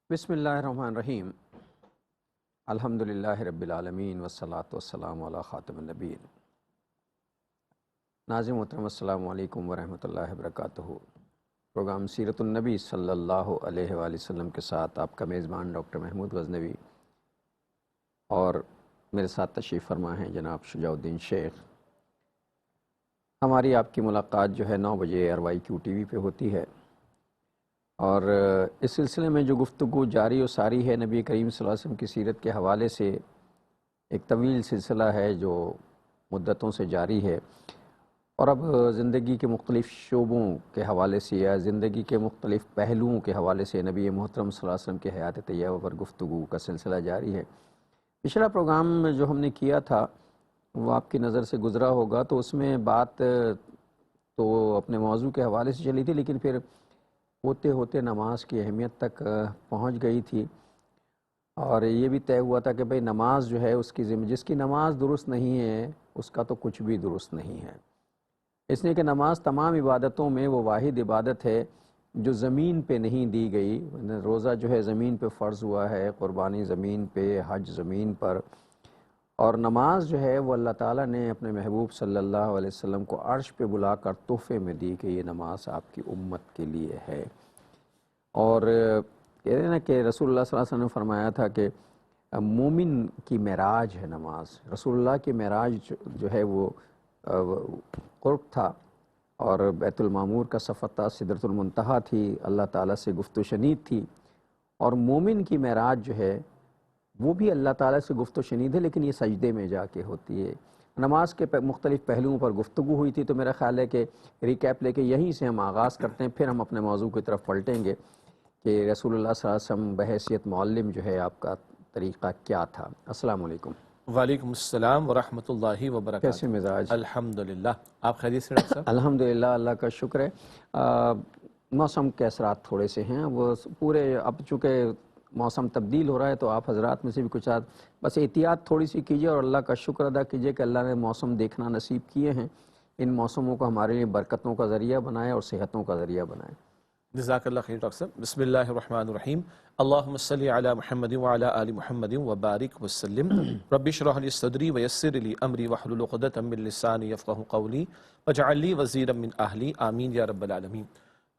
بسم اللہ الرحمن الرحیم الحمدللہ رب العالمین والصلاة والسلام علی خاتم النبیین۔ ناظرین محترم السلام علیکم ورحمۃ اللہ وبرکاتہ۔ پروگرام سیرت النبی صلی اللہ علیہ وآلہ وسلم کے ساتھ آپ کا میزبان ڈاکٹر محمود غزنوی اور میرے ساتھ تشریف فرما ہیں جناب شجاع الدین شیخ۔ ہماری آپ کی ملاقات جو ہے 9 بجے RYQ ٹی وی پہ ہوتی ہے، اور اس سلسلے میں جو گفتگو جاری و ساری ہے نبی کریم صلی اللہ علیہ وسلم کی سیرت کے حوالے سے ایک طویل سلسلہ ہے جو مدتوں سے جاری ہے، اور اب زندگی کے مختلف شعبوں کے حوالے سے یا زندگی کے مختلف پہلوؤں کے حوالے سے نبی محترم صلی اللہ علیہ وسلم کے حیات طیبہ پر گفتگو کا سلسلہ جاری ہے۔ پچھلا پروگرام جو ہم نے کیا تھا وہ آپ کی نظر سے گزرا ہوگا، تو اس میں بات تو اپنے موضوع کے حوالے سے چلی تھی، لیکن پھر ہوتے ہوتے نماز کی اہمیت تک پہنچ گئی تھی، اور یہ بھی طے ہوا تھا کہ بھئی نماز جو ہے اس کی جس کی نماز درست نہیں ہے اس کا تو کچھ بھی درست نہیں ہے، اس لیے کہ نماز تمام عبادتوں میں وہ واحد عبادت ہے جو زمین پہ نہیں دی گئی۔ روزہ جو ہے زمین پہ فرض ہوا ہے، قربانی زمین پہ، حج زمین پر، اور نماز جو ہے وہ اللہ تعالیٰ نے اپنے محبوب صلی اللہ علیہ وسلم کو عرش پہ بلا کر تحفے میں دی کہ یہ نماز آپ کی امت کے لیے ہے۔ اور کہہ رہے ہیں نا کہ رسول اللہ صلی اللہ علیہ وسلم نے فرمایا تھا کہ مومن کی معراج ہے نماز۔ رسول اللہ کی معراج جو ہے وہ قرب تھا، اور بیت المعمور کا سفر تھا، سدرۃ المنتہا تھی، اللہ تعالیٰ سے گفت و شنید تھی، اور مومن کی معراج جو ہے وہ بھی اللہ تعالیٰ سے گفت و شنید ہے، لیکن یہ سجدے میں جا کے ہوتی ہے۔ نماز کے مختلف پہلوؤں پر گفتگو ہوئی تھی، تو میرا خیال ہے کہ ریکیپ لے کے یہیں سے ہم آغاز کرتے ہیں، پھر ہم اپنے موضوع کی طرف پلٹیں گے کہ رسول اللہ صلی اللہ علیہ وسلم بحیثیت معلم جو ہے آپ کا طریقہ کیا تھا۔ السلام علیکم۔ وعلیکم السلام ورحمۃ اللہ وبرکاتہ۔ کیسے مزاج؟ الحمدللہ، آپ خیریت سے ڈاکٹر صاحب؟ الحمدللہ، اللہ کا شکر ہے۔ موسم کے اثرات تھوڑے سے ہیں، وہ پورے اب چونکہ موسم تبدیل ہو رہا ہے، تو آپ حضرات میں سے بھی کچھ بس احتیاط تھوڑی سی کیجیے اور اللہ کا شکر ادا کیجیے کہ اللہ نے موسم دیکھنا نصیب کیے ہیں، ان موسموں کو ہمارے لیے برکتوں کا ذریعہ بنائے اور صحتوں کا ذریعہ بنائے۔ جزاک اللہ خیر ڈاکٹر صاحب۔ بسم اللہ الرحمن الرحیم، اللہم صلی علی محمد وعلی آل محمد وبارک وسلم۔ رب اشرح لی صدری ویسر لی امری واحلل عقدۃ من لسانی یفقہوا قولی واجعل لی وزیرا من اہلی، آمین یا رب العالمین۔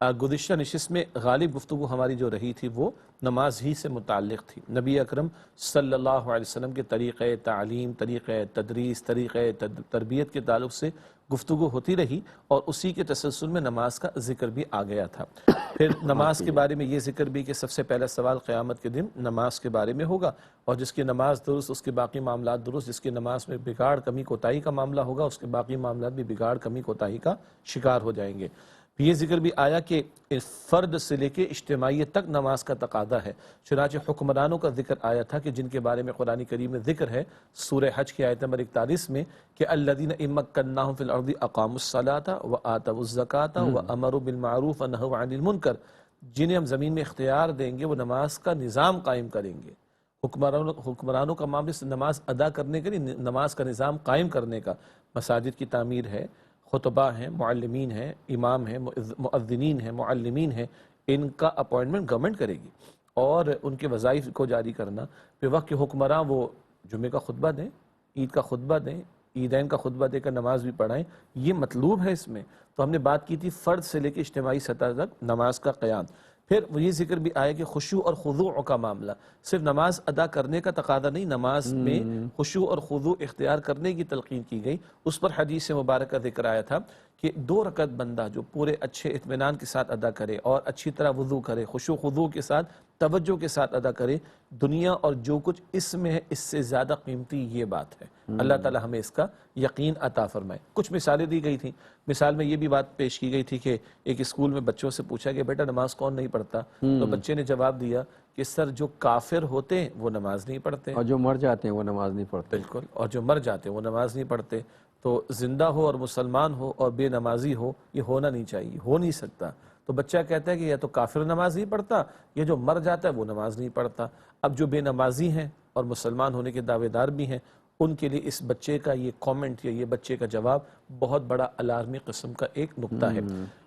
گزشتہ نشست میں غالب گفتگو ہماری جو رہی تھی وہ نماز ہی سے متعلق تھی۔ نبی اکرم صلی اللہ علیہ وسلم کے طریقہ تعلیم، طریقہ تدریس، طریقہ تربیت کے تعلق سے گفتگو ہوتی رہی، اور اسی کے تسلسل میں نماز کا ذکر بھی آ گیا تھا۔ پھر نماز کے بارے میں یہ ذکر بھی کہ سب سے پہلا سوال قیامت کے دن نماز کے بارے میں ہوگا، اور جس کی نماز درست اس کے باقی معاملات درست، جس کی نماز میں بگاڑ کمی کوتاہی کا معاملہ ہوگا اس کے باقی معاملات بھی بگاڑ کمی کوتاہی کا شکار ہو جائیں گے۔ یہ ذکر بھی آیا کہ فرد سے لے کے اجتماعیت تک نماز کا تقاضا ہے، چنانچہ حکمرانوں کا ذکر آیا تھا کہ جن کے بارے میں قرآن کریم میں ذکر ہے سورہ حج کی آیت نمبر 41 میں کہ الذین ان مکناہم فی الارض اقاموا الصلاۃ وآتوا الزکاۃ وامروا بالمعروف ونہوا عن المنکر، جنہیں ہم زمین میں اختیار دیں گے وہ نماز کا نظام قائم کریں گے۔ حکمرانوں کا معاملے سے نماز ادا کرنے کے لیے نماز کا نظام قائم کرنے کا، مساجد کی تعمیر ہے، خطبہ ہیں، معلمین ہیں، امام ہیں، مؤذنین ہیں، معلمین ہیں، ان کا اپوائنٹمنٹ گورنمنٹ کرے گی، اور ان کے وظائف کو جاری کرنا۔ پھر وقت کے حکمراں وہ جمعے کا خطبہ دیں، عید کا خطبہ دیں، عیدین کا خطبہ دے کر نماز بھی پڑھائیں، یہ مطلوب ہے اس میں۔ تو ہم نے بات کی تھی فرد سے لے کے اجتماعی سطح تک نماز کا قیام۔ پھر یہ ذکر بھی آیا کہ خشوع اور خضوع کا معاملہ، صرف نماز ادا کرنے کا تقاضا نہیں، نماز میں خشوع اور خضوع اختیار کرنے کی تلقین کی گئی۔ اس پر حدیث مبارکہ کا ذکر آیا تھا کہ 2 رکعت بندہ جو پورے اچھے اطمینان کے ساتھ ادا کرے اور اچھی طرح وضو کرے، خشوع خضوع کے ساتھ توجہ کے ساتھ ادا کرے، دنیا اور جو کچھ اس میں ہے اس سے زیادہ قیمتی یہ بات ہے۔ اللہ تعالی ہمیں اس کا یقین عطا فرمائے۔ کچھ مثالیں دی گئی تھیں، مثال میں یہ بھی بات پیش کی گئی تھی کہ ایک اسکول میں بچوں سے پوچھا کہ بیٹا نماز کون نہیں پڑھتا، تو بچے نے جواب دیا کہ سر جو کافر ہوتے ہیں وہ نماز نہیں پڑھتے، اور جو مر جاتے ہیں وہ نماز نہیں پڑھتے۔ بالکل، اور جو مر جاتے ہیں وہ نماز نہیں پڑھتے۔ تو زندہ ہو اور مسلمان ہو اور بے نمازی ہو، یہ ہونا نہیں چاہیے، ہو نہیں سکتا۔ تو بچہ کہتا ہے کہ یا تو کافر نماز نہیں پڑھتا، یا جو مر جاتا ہے وہ نماز نہیں پڑھتا۔ اب جو بے نمازی ہیں اور مسلمان ہونے کے دعوے دار بھی ہیں، ان کے لیے اس بچے کا یہ کامنٹ یا یہ بچے کا جواب بہت بڑا الارمی قسم کا ایک نقطہ ہے۔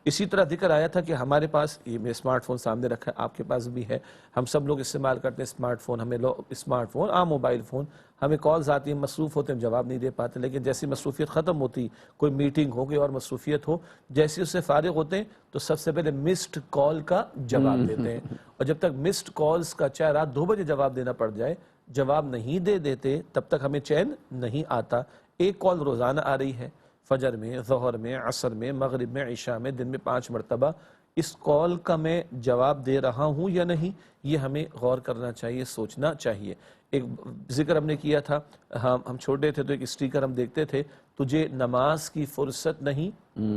اسی طرح ذکر آیا تھا کہ ہمارے پاس یہ میں اسمارٹ فون سامنے رکھا ہے، آپ کے پاس بھی ہے، ہم سب لوگ استعمال کرتے ہیں اسمارٹ فون، ہمیں اسمارٹ فون عام موبائل فون، ہمیں کالز آتی ہیں، مصروف ہوتے ہیں، ہم جواب نہیں دے پاتے، لیکن جیسی مصروفیت ختم ہوتی، کوئی میٹنگ ہو گئی اور مصروفیت ہو، جیسے اس سے فارغ ہوتے ہیں تو سب سے پہلے مسڈ کال کا جواب دیتے ہیں، اور جب تک مسڈ کالز کا چاہے رات 2 بجے جواب دینا پڑ جائے، جواب نہیں دے دیتے تب تک ہمیں چین نہیں آتا۔ ایک کال روزانہ آ رہی ہے، فجر میں، ظہر میں، عصر میں، مغرب میں، عشاء میں، دن میں 5 مرتبہ، اس کال کا میں جواب دے رہا ہوں یا نہیں، یہ ہمیں غور کرنا چاہیے، سوچنا چاہیے۔ ایک ذکر ہم نے کیا تھا، ہم چھوٹے تھے تو ایک اسٹیکر ہم دیکھتے تھے، تجھے نماز کی فرصت نہیں،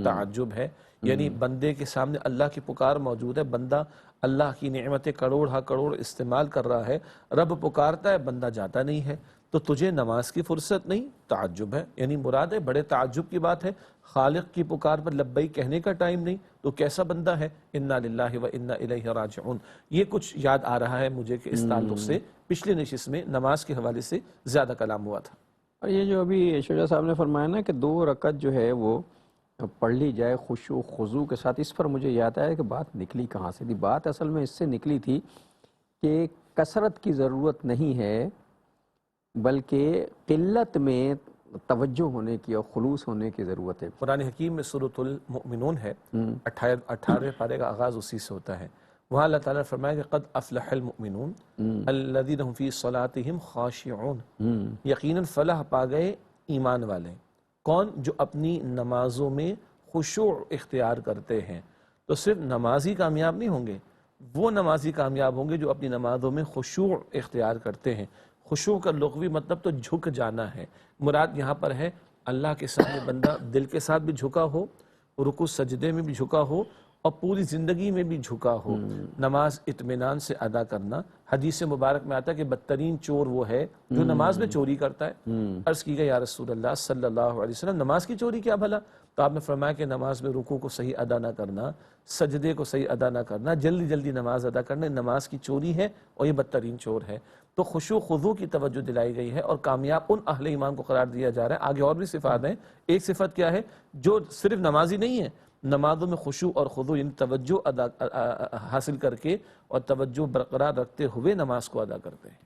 تعجب ہے، یعنی بندے کے سامنے اللہ کی پکار موجود ہے، بندہ اللہ کی نعمتیں کروڑ ہا کروڑ استعمال کر رہا ہے، رب پکارتا ہے، بندہ جاتا نہیں ہے، تو تجھے نماز کی فرصت نہیں، تعجب ہے، یعنی مراد ہے، بڑے تعجب کی بات ہے، خالق کی پکار پر لبیک کہنے کا ٹائم نہیں، تو کیسا بندہ ہے؟ انا للہ و انا الیہ راجعون۔ یہ کچھ یاد آ رہا ہے مجھے کہ اس تعلق سے پچھلے نشست میں نماز کے حوالے سے زیادہ کلام ہوا تھا۔ اور یہ جو ابھی شجاع صاحب نے فرمایا نا کہ 2 رکعت جو ہے وہ پڑھ لی جائے خشوع و خضوع کے ساتھ، اس پر مجھے یاد آیا کہ بات نکلی کہاں سے تھی۔ بات اصل میں اس سے نکلی تھی کہ کثرت کی ضرورت نہیں ہے، بلکہ قلت میں توجہ ہونے کی اور خلوص ہونے کی ضرورت ہے۔ قرآن حکیم میں سورۃ المؤمنون ہے، 18ویں پارے کا آغاز اسی سے ہوتا ہے، وہاں اللہ تعالیٰ نے فرمایا کہ قد افلح المؤمنون الذین هم فی صلاتہم خاشعون، یقیناً فلاح پا گئے ایمان والے، کون؟ جو اپنی نمازوں میں خشوع اختیار کرتے ہیں۔ تو صرف نمازی کامیاب نہیں ہوں گے، وہ نمازی کامیاب ہوں گے جو اپنی نمازوں میں خشوع اختیار کرتے ہیں۔ خشوع کا لغوی مطلب تو جھک جانا ہے، مراد یہاں پر ہے اللہ کے سامنے بندہ دل کے ساتھ بھی جھکا ہو، رکوع سجدے میں بھی جھکا ہو، اور پوری زندگی میں بھی جھکا ہو، نماز اطمینان سے ادا کرنا۔ حدیث مبارک میں آتا ہے کہ بدترین چور وہ ہے جو نماز میں چوری کرتا ہے۔ عرض کی گئی یا رسول اللہ صلی اللہ علیہ وسلم، نماز کی چوری کیا بھلا؟ تو آپ نے فرمایا کہ نماز میں رکوع کو صحیح ادا نہ کرنا، سجدے کو صحیح ادا نہ کرنا، جلدی جلدی نماز ادا کرنا، نماز کی چوری ہے اور یہ بدترین چور ہے۔ تو خشوع خضوع کی توجہ دلائی گئی ہے، اور کامیاب ان اہل ایمان کو قرار دیا جا رہا ہے۔ آگے اور بھی صفات ہیں، ایک صفت کیا ہے؟ جو صرف نمازی نہیں ہے، نمازوں میں خشوع اور خضوع یعنی توجہ حاصل کر کے اور توجہ برقرار رکھتے ہوئے نماز کو ادا کرتے ہیں۔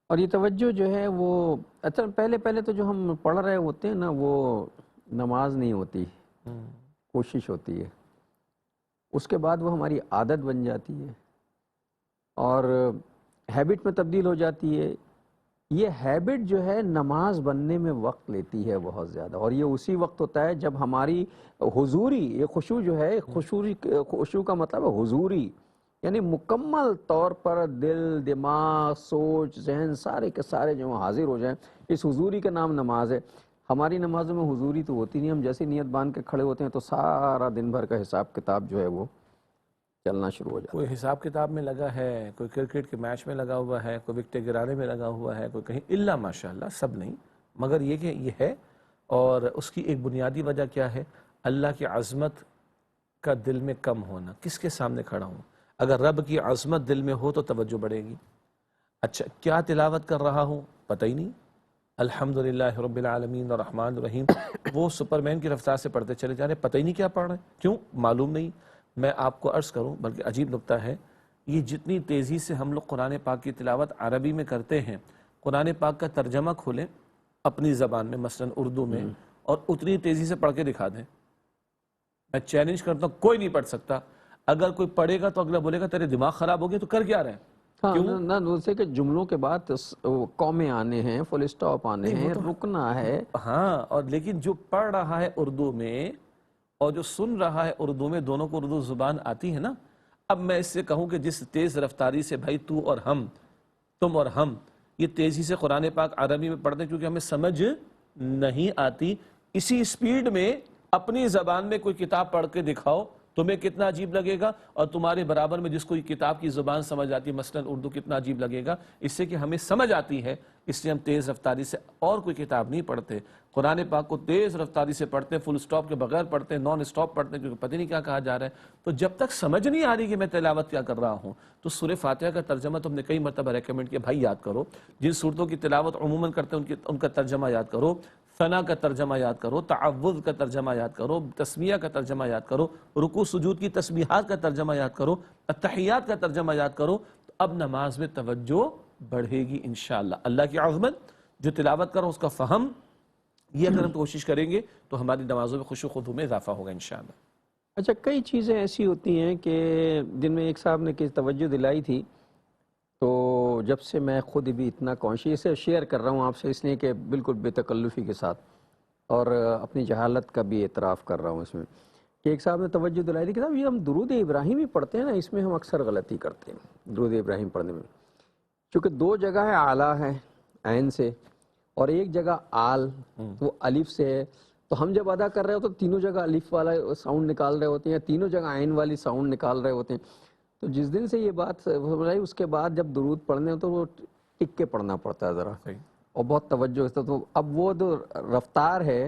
اور یہ توجہ جو ہے وہ اچھا پہلے تو جو ہم پڑھ رہے ہوتے ہیں نا، وہ نماز نہیں ہوتی، کوشش ہوتی ہے، اس کے بعد وہ ہماری عادت بن جاتی ہے اور ہیبٹ میں تبدیل ہو جاتی ہے۔ یہ ہیبٹ جو ہے نماز بننے میں وقت لیتی ہے بہت زیادہ، اور یہ اسی وقت ہوتا ہے جب ہماری حضوری، یہ خشوع جو ہے، خشوع کا مطلب ہے حضوری، یعنی مکمل طور پر دل، دماغ، سوچ، ذہن سارے کے سارے جو حاضر ہو جائیں، اس حضوری کا نام نماز ہے۔ ہماری نمازوں میں حضوری تو ہوتی نہیں، ہم جیسے نیت باندھ کے کھڑے ہوتے ہیں تو سارا دن بھر کا حساب کتاب جو ہے وہ چلنا شروع ہو جاتا ہے۔ کوئی حساب کتاب میں لگا ہے، کوئی کرکٹ کے میچ میں لگا ہوا ہے، کوئی وکٹیں گرانے میں لگا ہوا ہے، کوئی کہیں، الا ماشاءاللہ سب نہیں، مگر یہ کہ یہ ہے، اور اس کی ایک بنیادی وجہ کیا ہے؟ اللہ کی عظمت کا دل میں کم ہونا۔ کس کے سامنے کھڑا ہوں؟ اگر رب کی عظمت دل میں ہو تو توجہ بڑھے گی۔ اچھا کیا تلاوت کر رہا ہوں پتہ ہی نہیں، الحمدللہ رب العالمین الرحمن الرحیم، وہ سپرمین کی رفتار سے پڑھتے چلے جا رہے، پتہ ہی نہیں کیا پڑھ رہے ہیں، کیوں؟ معلوم نہیں۔ میں آپ کو عرض کروں، بلکہ عجیب نکتہ ہے، یہ جتنی تیزی سے ہم لوگ قرآن پاک کی تلاوت عربی میں کرتے ہیں، قرآن پاک کا ترجمہ کھولیں اپنی زبان میں، مثلا اردو میں، اور اتنی تیزی سے پڑھ کے دکھا دیں، میں چیلنج کرتا ہوں کوئی نہیں پڑھ سکتا۔ اگر کوئی پڑھے گا تو اگلا بولے گا تیرے دماغ خراب ہو گیا، تو کر کیا رہے ہیں؟ ہاں، نہ دوسرے کہ جملوں کے بعد کومے آنے ہیں، فل اسٹاپ آنے ہیں، رکنا ہے۔ ہاں، اور لیکن جو پڑھ رہا ہے اردو میں اور جو سن رہا ہے اردو میں، دونوں کو اردو زبان آتی ہے نا۔ اب میں اس سے کہوں کہ جس تیز رفتاری سے بھائی تو اور ہم، تم اور ہم یہ تیزی سے قرآن پاک عربی میں پڑھتے ہیں کیونکہ ہمیں سمجھ نہیں آتی، اسی سپیڈ میں اپنی زبان میں کوئی کتاب پڑھ کے دکھاؤ تمہیں کتنا عجیب لگے گا، اور تمہارے برابر میں جس کو یہ کتاب کی زبان سمجھ آتی ہے مثلاً اردو، کتنا عجیب لگے گا، اس سے کہ ہمیں سمجھ آتی ہے، اس لیے ہم تیز رفتاری سے اور کوئی کتاب نہیں پڑھتے، قرآن پاک کو تیز رفتاری سے پڑھتے ہیں، فل سٹاپ کے بغیر پڑھتے ہیں، نان سٹاپ پڑھتے ہیں، کیونکہ پتہ نہیں کیا کہا جا رہا ہے۔ تو جب تک سمجھ نہیں آ رہی کہ میں تلاوت کیا کر رہا ہوں، تو سورہ فاتحہ کا ترجمہ تو ہم نے کئی مرتبہ ریکمنڈ کیا، بھائی یاد کرو، جن صورتوں کی تلاوت عموماً کرتے ہیں ان کا ترجمہ یاد کرو، ثنا کا ترجمہ یاد کرو، تعوذ کا ترجمہ یاد کرو، تسمیہ کا ترجمہ یاد کرو، رکوع سجود کی تسبیحات کا ترجمہ یاد کرو، التحیات کا ترجمہ یاد کرو، تو اب نماز میں توجہ بڑھے گی انشاءاللہ۔ اللہ کی عظمت، جو تلاوت کرو اس کا فہم، یہ اگر ہم کوشش کریں گے تو ہماری نمازوں میں خشوع و خضوع میں اضافہ ہوگا انشاءاللہ۔ اچھا، کئی چیزیں ایسی ہوتی ہیں کہ جن میں ایک صاحب نے کسی توجہ دلائی تھی، تو جب سے میں خود بھی اتنا کانشیس ہے، شیئر کر رہا ہوں آپ سے اس لیے کہ بالکل بے تکلفی کے ساتھ، اور اپنی جہالت کا بھی اعتراف کر رہا ہوں اس میں، کہ ایک صاحب نے توجہ دلائی تھی کہ صاحب یہ ہم درود ابراہیمی پڑھتے ہیں نا، اس میں ہم اکثر غلطی کرتے ہیں درود ابراہیم پڑھنے میں، چونکہ دو جگہ ہے اعلیٰ ہے عین سے، اور ایک جگہ آل وہ الف سے ہے، تو ہم جب ادا کر رہے ہوتے تو تینوں جگہ الف والا ساؤنڈ نکال رہے ہوتے ہیں، تینوں جگہ عین والی ساؤنڈ نکال رہے ہوتے ہیں۔ تو جس دن سے یہ بات سمجھ آئی، اس کے بعد جب درود پڑھنے ہو تو وہ ٹک کے پڑھنا پڑتا ہے ذرا، اور بہت توجہ سے، تو اب وہ جو رفتار ہے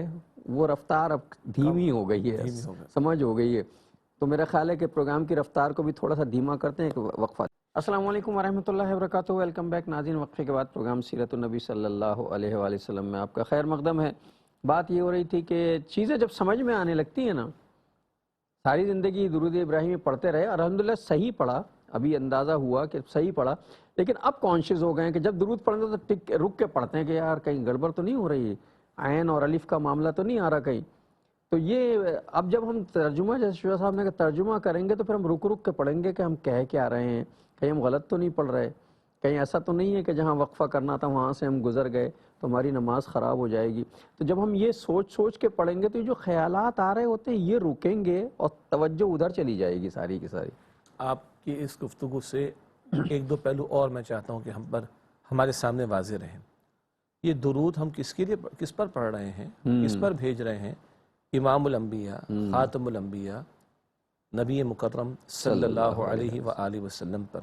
وہ رفتار اب دھیمی ہو گئی ہے، سمجھ ہو گئی ہے، تو میرا خیال ہے کہ پروگرام کی رفتار کو بھی تھوڑا سا دھیما کرتے ہیں کہ وقفہ۔ السلام علیکم ورحمۃ اللہ وبرکاتہ، ویلکم بیک ناظرین، وقفے کے بعد پروگرام سیرت النبی صلی اللہ علیہ وآلہ وسلم میں آپ کا خیر مقدم ہے۔ بات یہ ہو رہی تھی کہ چیزیں جب سمجھ میں آنے لگتی ہیں نا، ساری زندگی درود ابراہیمی پڑھتے رہے، الحمدللہ صحیح پڑھا، ابھی اندازہ ہوا کہ صحیح پڑھا، لیکن اب کانشیس ہو گئے ہیں کہ جب درود پڑھتے تو ٹک رک کے پڑھتے ہیں کہ یار کہیں گڑبڑ تو نہیں ہو رہی، عین اور الف کا معاملہ تو نہیں آ رہا کہیں۔ تو یہ اب جب ہم ترجمہ، جیسے شیخ صاحب نے کہا ترجمہ کریں گے تو پھر ہم رک رک کے پڑھیں گے کہ ہم کہہ کیا رہے ہیں، کہیں ہم غلط تو نہیں پڑھ رہے، کہیں ایسا تو نہیں ہے کہ جہاں وقفہ کرنا تھا وہاں سے ہم گزر گئے تو ہماری نماز خراب ہو جائے گی۔ تو جب ہم یہ سوچ کے پڑھیں گے تو یہ جو خیالات آ رہے ہوتے ہیں یہ رکیں گے اور توجہ ادھر چلی جائے گی ساری کی ساری۔ آپ کی اس گفتگو سے ایک دو پہلو اور میں چاہتا ہوں کہ ہمارے سامنے واضح رہیں۔ یہ درود ہم کس پر پڑھ رہے ہیں، کس پر بھیج رہے ہیں؟ امام الانبیاء، خاتم الانبیاء، نبی مکرم صلی اللہ علیہ وآلہ وسلم پر۔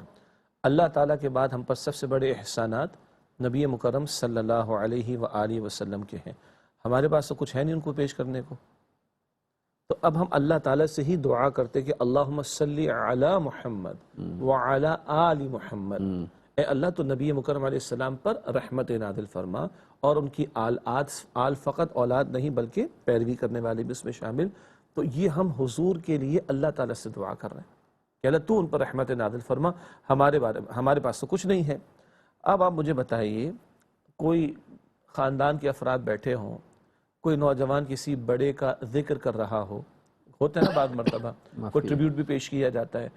اللہ تعالیٰ کے بعد ہم پر سب سے بڑے احسانات نبی مکرم صلی اللہ علیہ وآلہ وسلم کے ہیں۔ ہمارے پاس تو کچھ ہے نہیں ان کو پیش کرنے کو، تو اب ہم اللہ تعالیٰ سے ہی دعا کرتے کہ اللہم صلی علی محمد وعلی آل محمد، اے اللہ تو نبی مکرم علیہ السلام پر رحمت نازل فرما، اور ان کی آل فقط اولاد نہیں بلکہ پیروی کرنے والے بھی اس میں شامل۔ تو یہ ہم حضور کے لیے اللہ تعالیٰ سے دعا کر رہے ہیں کہ اللہ تو ان پر رحمت نازل فرما، ہمارے پاس تو کچھ نہیں ہے۔ اب آپ مجھے بتائیے، کوئی خاندان کے افراد بیٹھے ہوں، کوئی نوجوان کسی بڑے کا ذکر کر رہا ہوتا ہے نا بعض مرتبہ کوئی ٹریبیوٹ بھی پیش کیا جاتا ہے،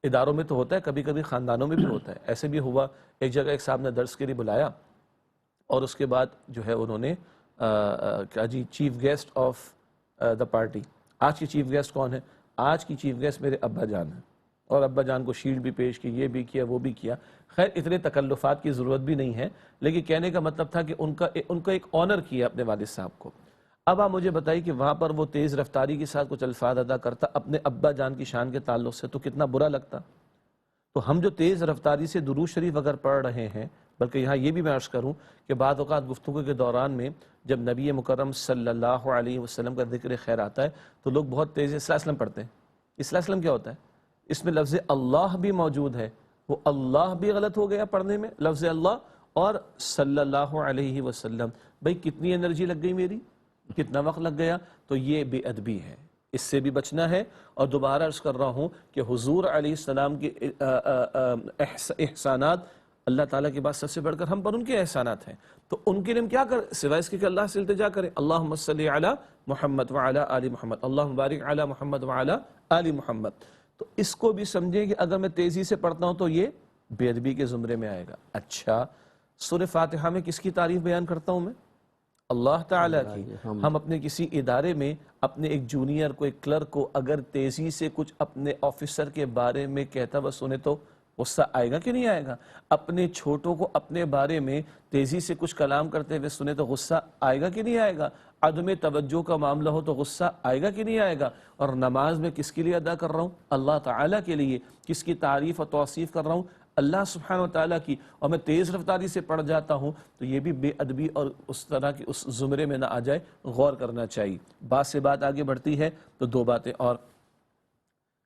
اداروں میں تو ہوتا ہے، کبھی کبھی خاندانوں میں بھی ہوتا ہے۔ ایسے بھی ہوا، ایک جگہ ایک صاحب نے درس کے لیے بلایا، اور اس کے بعد جو ہے انہوں نے کہا جی chief guest of the party, آج کی چیف گیسٹ کون ہے؟ آج کی چیف گیسٹ میرے ابا جان ہیں، اور ابا جان کو شیلڈ بھی پیش کی، یہ بھی کیا وہ بھی کیا۔ خیر اتنے تکلفات کی ضرورت بھی نہیں ہے، لیکن کہنے کا مطلب تھا کہ ان کا ایک آنر کیا اپنے والد صاحب کو۔ اب آپ مجھے بتائیے کہ وہاں پر وہ تیز رفتاری کے ساتھ کچھ الفاظ ادا کرتا اپنے ابا جان کی شان کے تعلق سے، تو کتنا برا لگتا۔ تو ہم جو تیز رفتاری سے درود شریف اگر پڑھ رہے ہیں، بلکہ یہاں یہ بھی میں عرض کروں کہ بعض اوقات گفتگو کے دوران میں جب نبی مکرم صلی اللہ علیہ وسلم کا ذکر خیر آتا ہے تو لوگ بہت تیز صلی اللہ علیہ وسلم پڑھتے ہیں۔ صلی اللہ علیہ وسلم کیا ہوتا ہے؟ اس میں لفظ اللہ بھی موجود ہے، وہ اللہ بھی غلط ہو گیا پڑھنے میں، لفظ اللہ اور صلی اللہ علیہ وسلم، بھئی کتنی انرجی لگ گئی میری، کتنا وقت لگ گیا۔ تو یہ بے ادبی ہے، اس سے بھی بچنا ہے۔ اور دوبارہ عرض کر رہا ہوں کہ حضور علیہ السلام کے احسانات اللہ تعالیٰ کے بعد سب سے بڑھ کر ہم پر ان کے احسانات ہیں، تو ان کے لیے ہم کیا کریں سوائے اس کے کہ اللہ سے التجا کریں، اللہم صلی علی محمد وعلی آل محمد، اللہم بارک علی محمد وعلی آل محمد۔ تو اس کو بھی سمجھیں کہ اگر میں تیزی سے پڑھتا ہوں تو یہ بے ادبی کے زمرے میں آئے گا۔ اچھا، سورہ فاتحہ میں کس کی تعریف بیان کرتا ہوں میں؟ اللہ تعالیٰ کی۔ ہم اپنے کسی ادارے میں اپنے ایک جونیئر کو، ایک کلرک کو اگر تیزی سے کچھ اپنے آفیسر کے بارے میں کہتا ہوا سنے تو غصہ آئے گا کہ نہیں آئے گا؟ اپنے چھوٹوں کو اپنے بارے میں تیزی سے کچھ کلام کرتے ہوئے سنے تو غصہ آئے گا کہ نہیں آئے گا؟ عدم توجہ کا معاملہ ہو تو غصہ آئے گا کہ نہیں آئے گا؟ اور نماز میں کس کے لیے ادا کر رہا ہوں؟ اللہ تعالیٰ کے لیے۔ کس کی تعریف اور توصیف کر رہا ہوں؟ اللہ سبحانہ و تعالیٰ کی، اور میں تیز رفتاری سے پڑھ جاتا ہوں تو یہ بھی بے ادبی اور اس طرح کی اس زمرے میں نہ آ جائے، غور کرنا چاہیے۔ بات سے بات آگے بڑھتی ہے تو دو باتیں اور،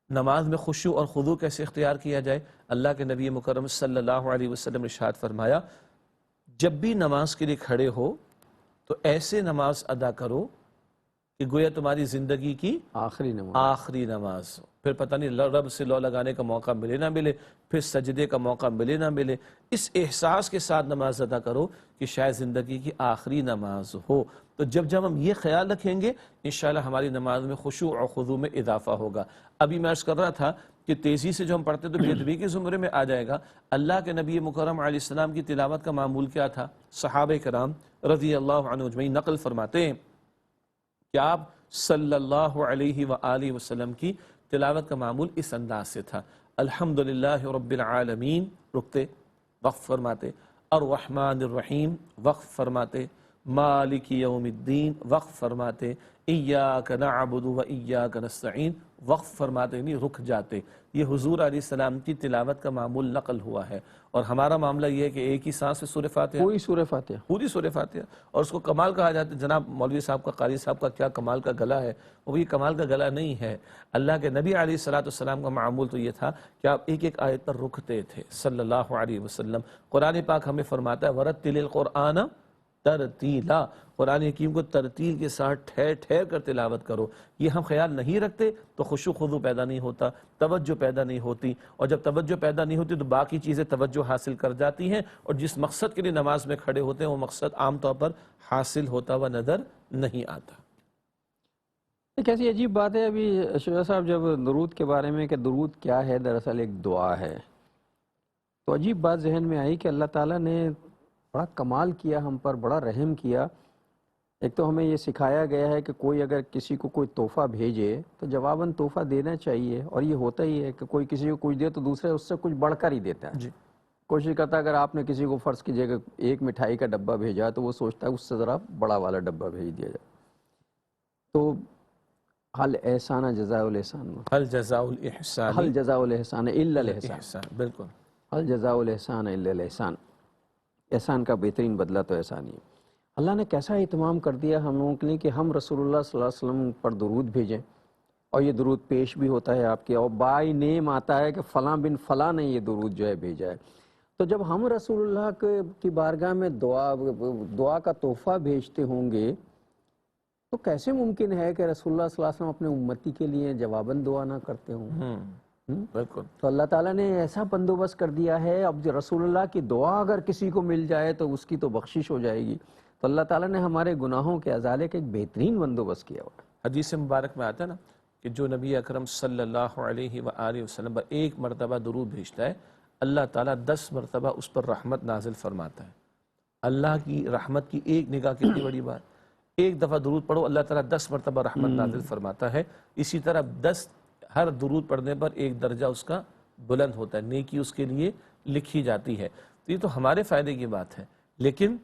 نماز میں خشوع اور خضوع کیسے اختیار کیا جائے؟ اللہ کے نبی مکرم صلی اللہ علیہ وسلم نے ارشاد فرمایا، جب بھی نماز کے لیے کھڑے ہو تو ایسے نماز ادا کرو کہ گویا تمہاری زندگی کی آخری نماز ہو۔ پھر پتہ نہیں رب سے لو لگانے کا موقع ملے نہ ملے، پھر سجدے کا موقع ملے نہ ملے، اس احساس کے ساتھ نماز ادا کرو کہ شاید زندگی کی آخری نماز ہو۔ تو جب ہم یہ خیال رکھیں گے انشاءاللہ ہماری نماز میں خشوع اور خضوع میں اضافہ ہوگا۔ ابھی میں عرض کر رہا تھا کہ تیزی سے جو ہم پڑھتے تو بے ادبی کے زمرے میں آ جائے گا۔ اللہ کے نبی مکرم علیہ السلام کی تلاوت کا معمول کیا تھا؟ صحابہ کرام رضی اللہ عنہ اجمعین نقل فرماتے ہیں کہ آپ صلی اللہ علیہ وآلہ وسلم کی تلاوت کا معمول اس انداز سے تھا، الحمدللہ رب العالمین، رکتے، وقف فرماتے، الرحمن الرحیم، وقف فرماتے، مالک یوم الدین، وقف فرماتے، ایاک نعبد و ایاک نستعین، وقف فرماتے نہیں رک جاتے۔ یہ حضور علیہ السلام کی تلاوت کا معمول نقل ہوا ہے، اور ہمارا معاملہ یہ ہے کہ ایک ہی سانس میں سورہ فاتحہ، پوری سورہ فاتحہ، پوری سورہ فاتحہ، اور اس کو کمال کہا جاتا ہے۔ جناب مولوی صاحب کا، قاری صاحب کا کیا کمال کا گلا ہے، وہ یہ کمال کا گلا نہیں ہے۔ اللہ کے نبی علیہ السلام کا معمول تو یہ تھا کہ آپ ایک ایک آیت پر رکتے تھے صلی اللہ علیہ وسلم۔ قرآن پاک ہمیں فرماتا ہے وَرَتِّلِ الْقُرْآنَ ترتیلا، قرآن حکیم کو ترتیل کے ساتھ ٹھہر ٹھہر کر تلاوت کرو۔ یہ ہم خیال نہیں رکھتے تو خشوع خضوع پیدا نہیں ہوتا، توجہ پیدا نہیں ہوتی، اور جب توجہ پیدا نہیں ہوتی تو باقی چیزیں توجہ حاصل کر جاتی ہیں، اور جس مقصد کے لیے نماز میں کھڑے ہوتے ہیں وہ مقصد عام طور پر حاصل ہوتا ہوا نظر نہیں آتا۔ ایک ایسی عجیب بات ہے ابھی شجاع صاحب جب درود کے بارے میں کہ درود کیا ہے، دراصل ایک دعا ہے، تو عجیب بات ذہن میں آئی کہ اللہ تعالیٰ نے بڑا کمال کیا ہم پر، بڑا رحم کیا۔ ایک تو ہمیں یہ سکھایا گیا ہے کہ کوئی اگر کسی کو کوئی تحفہ بھیجے تو جواباً تحفہ دینا چاہیے، اور یہ ہوتا ہی ہے کہ کوئی کسی کو کچھ دے تو دوسرے اس سے کچھ بڑھ کر ہی دیتا ہے۔ کوشش کرتا ہے اگر آپ نے کسی کو فرض کیجیے کہ ایک مٹھائی کا ڈبہ بھیجا تو وہ سوچتا ہے اس سے ذرا بڑا والا ڈبہ بھیج دیا جائے۔ تو حل احسان جزاء الاحسان، حل جزاء الاحسان، حل جزاء الاحسان الا الاحسان، بالکل، حل جزاء الاحسان الا الاحسان، احسان کا بہترین بدلہ تو احسان ہی ہے۔ اللہ نے کیسا اہتمام کر دیا ہم لوگوں کے لیے کہ ہم رسول اللہ صلی اللہ علیہ وسلم پر درود بھیجیں، اور یہ درود پیش بھی ہوتا ہے آپ کے، اور بائی نیم آتا ہے کہ فلاں بن فلاں نے یہ درود جو ہے بھیجا ہے۔ تو جب ہم رسول اللہ کی بارگاہ میں دعا کا تحفہ بھیجتے ہوں گے تو کیسے ممکن ہے کہ رسول اللہ صلی اللہ علیہ وسلم اپنے امتی کے لیے جواباً دعا نہ کرتے ہوں؟ بالکل۔ تو اللہ تعالیٰ نے ایسا بندوبست کر دیا ہے، اب جو رسول اللہ کی دعا اگر کسی کو مل جائے تو اس کی تو بخشش ہو جائے گی۔ تو اللہ تعالیٰ نے ہمارے گناہوں کے ازالے کا ایک بہترین بندوبست کیا ہوا ہے۔ حدیث مبارک میں آتا ہے نا کہ جو نبی اکرم صلی اللہ علیہ وآلہ وسلم پر ایک مرتبہ درود بھیجتا ہے اللہ تعالیٰ 10 مرتبہ اس پر رحمت نازل فرماتا ہے۔ اللہ کی رحمت کی ایک نگاہ کتنی بڑی بات، ایک دفعہ درود پڑھو اللہ تعالیٰ 10 مرتبہ رحمت نازل فرماتا ہے۔ اسی طرح 10 ہر درود پڑھنے پر ایک درجہ اس کا بلند ہوتا ہے، نیکی اس کے لیے لکھی جاتی ہے۔ تو یہ تو ہمارے فائدے کی بات ہے، لیکن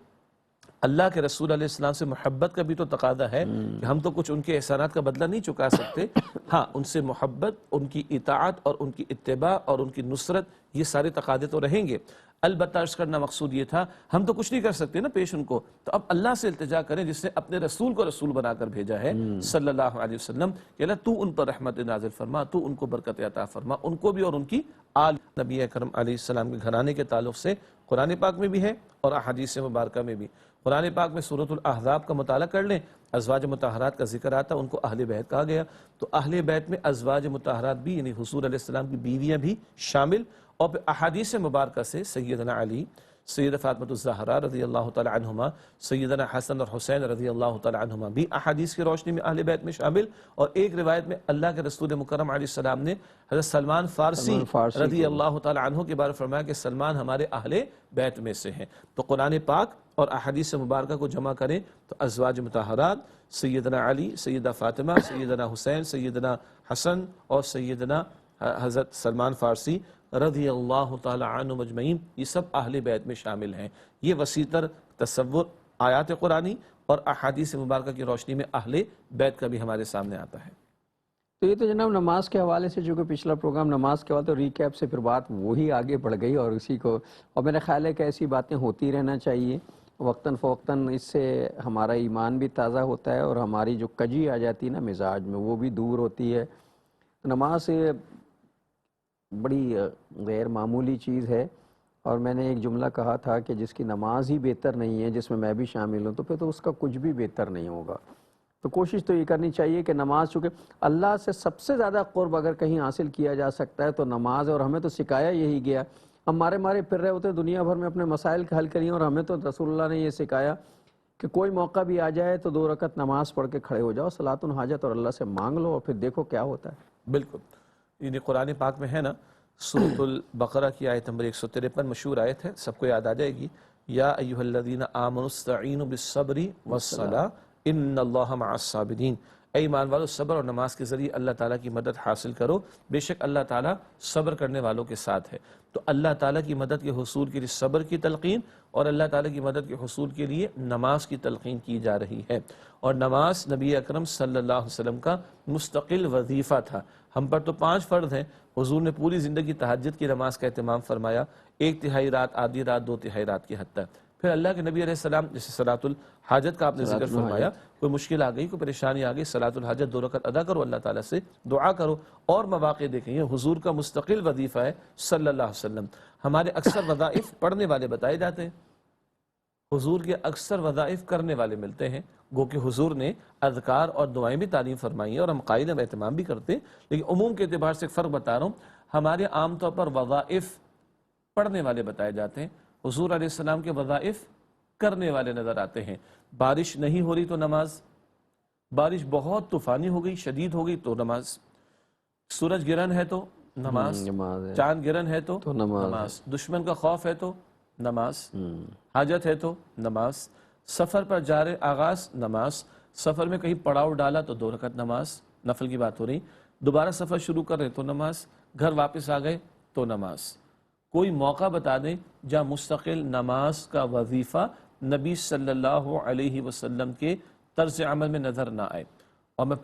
اللہ کے رسول علیہ السلام سے محبت کا بھی تو تقاضا ہے کہ ہم تو کچھ ان کے احسانات کا بدلہ نہیں چکا سکتے، ہاں ان سے محبت، ان کی اطاعت اور ان کی اتباع اور ان کی نصرت، یہ سارے تقاضے تو رہیں گے۔ البتہ عرض کرنا مقصود یہ تھا ہم تو کچھ نہیں کر سکتے نا پیش ان کو، تو اب اللہ سے التجا کریں جس نے اپنے رسول کو رسول بنا کر بھیجا ہے صلی اللہ علیہ وسلم، کہ اللہ تو ان پر رحمت نازل فرما، تو ان کو برکت عطا فرما، ان کو بھی اور ان کی آل نبی اکرم علیہ السلام کے گھرانے کے تعلق سے قرآن پاک میں بھی ہے اور احادیث مبارکہ میں بھی۔ قرآن پاک میں سورۃ الاحزاب کا مطالعہ کر لیں، ازواج مطہرات کا ذکر آتا ہے، ان کو اہل بیت کہا گیا، تو اہل بیت میں ازواج مطہرات بھی یعنی حضور علیہ السلام کی بیویاں بھی شامل، اور پھر احادیث مبارکہ سے سیدنا علی، سیدہ فاطمہ الزہرا رضی اللہ تعالی عنہما، سیدنا حسن اور حسین رضی اللہ تعالی عنہما بھی احادیث کی روشنی میں اہل بیت میں شامل۔ اور ایک روایت میں اللہ کے رسول مکرم علیہ السلام نے حضرت سلمان فارسی رضی اللہ تعالی عنہ کے بارے فرمایا کہ سلمان ہمارے اہل بیت میں سے ہیں۔ تو قرآن پاک اور احادیث مبارکہ کو جمع کریں تو ازواج مطہرات، سیدنا علی، سیدہ فاطمہ، سیدنا حسین، سیدنا حسن اور سیدنا حضرت سلمان فارسی رضی اللہ تعالی عنہ مجمعین، یہ سب اہل بیت میں شامل ہیں۔ یہ وسیع تر تصور آیات قرآنی اور احادیث مبارکہ کی روشنی میں اہل بیت کا بھی ہمارے سامنے آتا ہے۔ تو یہ تو جناب نماز کے حوالے سے، جو کہ پچھلا پروگرام نماز کے حوالے تو ریکیپ سے پھر بات وہی آگے بڑھ گئی، اور اسی کو، اور میرا خیال ہے کہ ایسی باتیں ہوتی رہنا چاہیے وقتاً فوقتاً، اس سے ہمارا ایمان بھی تازہ ہوتا ہے اور ہماری جو کجی آ جاتی ہے نا مزاج میں وہ بھی دور ہوتی ہے۔ نماز بڑی غیر معمولی چیز ہے، اور میں نے ایک جملہ کہا تھا کہ جس کی نماز ہی بہتر نہیں ہے، جس میں بھی شامل ہوں، تو پھر تو اس کا کچھ بھی بہتر نہیں ہوگا۔ تو کوشش تو یہ کرنی چاہیے کہ نماز، چونکہ اللہ سے سب سے زیادہ قرب اگر کہیں حاصل کیا جا سکتا ہے تو نماز ہے، اور ہمیں تو سکھایا یہی گیا۔ ہم مارے پھر رہے ہوتے دنیا بھر میں اپنے مسائل کا حل کریے، اور ہمیں تو رسول اللہ نے یہ سکھایا کہ کوئی موقع بھی آ جائے تو 2 رکعت نماز پڑھ کے کھڑے ہو جاؤ، صلاۃ الحاجت، اور اللہ سے مانگ لو، اور پھر دیکھو کیا ہوتا ہے۔ بالکل، یعنی قرآن پاک میں ہے نا، سورۃ البقرہ کی آیت نمبر 153 مشہور آیت ہے، سب کو یاد آ جائے گی، یا ایھا الذین آمنوا استعینوا بالصبر والصلاۃ ان اللہ مع الصابرین۔ اے ایمان والو، صبر اور نماز کے ذریعے اللہ تعالیٰ کی مدد حاصل کرو، بے شک اللہ تعالیٰ صبر کرنے والوں کے ساتھ ہے۔ تو اللہ تعالیٰ کی مدد کے حصول کے لیے صبر کی تلقین، اور اللہ تعالیٰ کی مدد کے حصول کے لیے نماز کی تلقین کی جا رہی ہے۔ اور نماز نبی اکرم صلی اللہ علیہ وسلم کا مستقل وظیفہ تھا۔ ہم پر تو 5 فرض ہیں، حضور نے پوری زندگی تہجد کی نماز کا اہتمام فرمایا، 1/3 رات، آدھی رات، 2/3 رات کی حد تک۔ پھر اللہ کے نبی علیہ السلام، جیسے صلاۃ الحاجت کا آپ نے ذکر فرمایا، کوئی مشکل آ گئی، کوئی پریشانی آ گئی، صلاۃ الحاجت 2 رکعت ادا کرو، اللہ تعالیٰ سے دعا کرو۔ اور مواقع دیکھیں، یہ حضور کا مستقل وظیفہ ہے صلی اللہ علیہ وسلم۔ ہمارے اکثر وظائف پڑھنے والے بتائے جاتے ہیں، حضور کے اکثر وظائف کرنے والے ملتے ہیں، گو کہ حضور نے اذکار اور دعائیں بھی تعلیم فرمائی ہیں، اور ہم قائد اب اہتمام بھی کرتے ہیں، لیکن عموم کے اعتبار سے ایک فرق بتا رہا ہوں۔ ہمارے عام طور پر وظائف پڑھنے والے بتائے جاتے ہیں، حضور علیہ السلام کے وظائف کرنے والے نظر آتے ہیں۔ بارش نہیں ہو رہی تو نماز، بارش بہت طوفانی ہو گئی، شدید ہو گئی تو نماز، سورج گرہن ہے تو نماز، چاند گرہن ہے تو نماز، دشمن کا خوف ہے تو نماز، حاجت ہے تو نماز، سفر پر جا رہے آغاز نماز، سفر میں کہیں پڑاؤ ڈالا تو 2 رکعت نماز، نفل کی بات ہو رہی، دوبارہ سفر شروع کر رہے تو نماز، گھر واپس آ گئے تو نماز۔ کوئی موقع بتا دیں جہاں مستقل نماز کا وظیفہ نبی صلی اللہ علیہ وسلم کے طرز عمل میں نظر نہ آئے۔ اور میں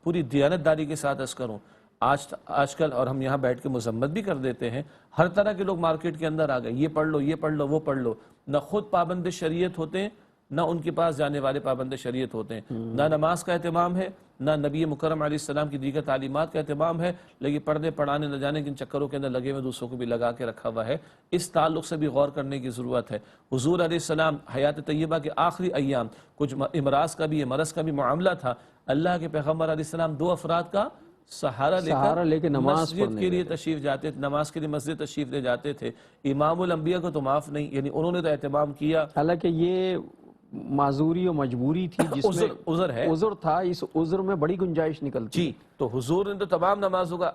پوری دیانتداری کے ساتھ عرض کروں، آج کل، اور ہم یہاں بیٹھ کے مذمت بھی کر دیتے ہیں، ہر طرح کے لوگ مارکیٹ کے اندر آ گئے، یہ پڑھ لو، یہ پڑھ لو، وہ پڑھ لو، نہ خود پابند شریعت ہوتے ہیں، نہ ان کے پاس جانے والے پابند شریعت ہوتے ہیں، نہ نماز کا اہتمام ہے، نہ نبی مکرم علیہ السلام کی دیگر تعلیمات کا اہتمام ہے، لیکن پڑھنے پڑھانے نہ جانے کے ان چکروں کے اندر لگے ہوئے، دوسروں کو بھی لگا کے رکھا ہوا ہے۔ اس تعلق سے بھی غور کرنے کی ضرورت ہے۔ حضور علیہ السلام حیات طیبہ کے آخری ایام، کچھ امراض کا بھی، مرض کا بھی معاملہ تھا، اللہ کے پیغمبر علیہ السلام 2 افراد کا سہارا لے کر مسجد کے لیے تشریف جاتے تھے، نماز کے لیے مسجد تشریف لے جاتے تھے۔ امام الانبیاء کو تو معاف نہیں، یعنی انہوں نے تو اہتمام کیا، حالانکہ یہ معذوری و مجبوری تھی، جس میں عذر ہے، عذر تھا، اس عذر میں بڑی گنجائش نکلتی جی۔ تو حضور نے تو تمام نمازوں کا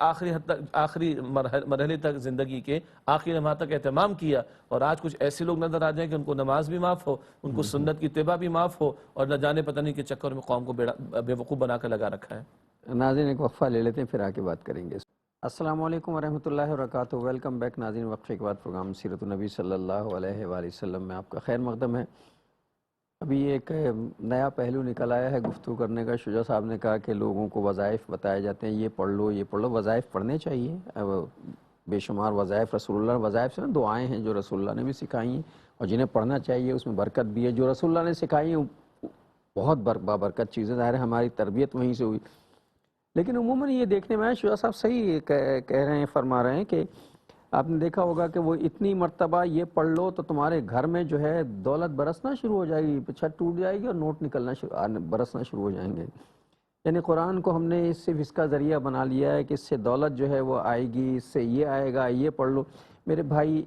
آخری مرحلے تک، زندگی کے آخری لمحہ تک اہتمام کیا، اور آج کچھ ایسے لوگ نظر آ جائیں کہ ان کو نماز بھی معاف ہو، ان کو سنت کی اتباع بھی معاف ہو، اور نہ جانے پتہ نہیں کے چکر میں قوم کو بے وقوف بنا کر لگا رکھا ہے۔ ناظرین ایک وقفہ لے لیتے ہیں، پھر آگے بات کریں گے۔ السلام علیکم ورحمۃ اللہ وبرکاتہ، ویلکم بیک ناظرین۔ وقفے کے بعد پروگرام سیرت النبی صلی اللہ علیہ وآلہ وسلم میں آپ کا خیر مقدم ہے۔ ابھی ایک نیا پہلو نکل آیا ہے گفتگو کرنے کا۔ شجاع صاحب نے کہا کہ لوگوں کو وظائف بتائے جاتے ہیں، یہ پڑھ لو، یہ پڑھ لو۔ وظائف پڑھنے چاہیے، بے شمار وظائف رسول اللہ، وظائف سے دعائیں ہیں جو رسول اللہ نے بھی سکھائی ہیں، اور جنہیں پڑھنا چاہیے، اس میں برکت بھی ہے۔ جو رسول اللہ نے سکھائی ہیں بہت بابرکت چیزیں، ظاہر ہے ہماری تربیت وہیں سے ہوئی، لیکن عموماً یہ دیکھنے میں آیا، شجاع صاحب صحیح کہہ رہے ہیں، فرما رہے ہیں کہ آپ نے دیکھا ہوگا کہ وہ اتنی مرتبہ یہ پڑھ لو تو تمہارے گھر میں جو ہے دولت برسنا شروع ہو جائے گی، چھت ٹوٹ جائے گی اور نوٹ برسنا شروع ہو جائیں گے۔ یعنی قرآن کو ہم نے صرف اس کا ذریعہ بنا لیا ہے کہ اس سے دولت جو ہے وہ آئے گی، اس سے یہ آئے گا، یہ پڑھ لو۔ میرے بھائی،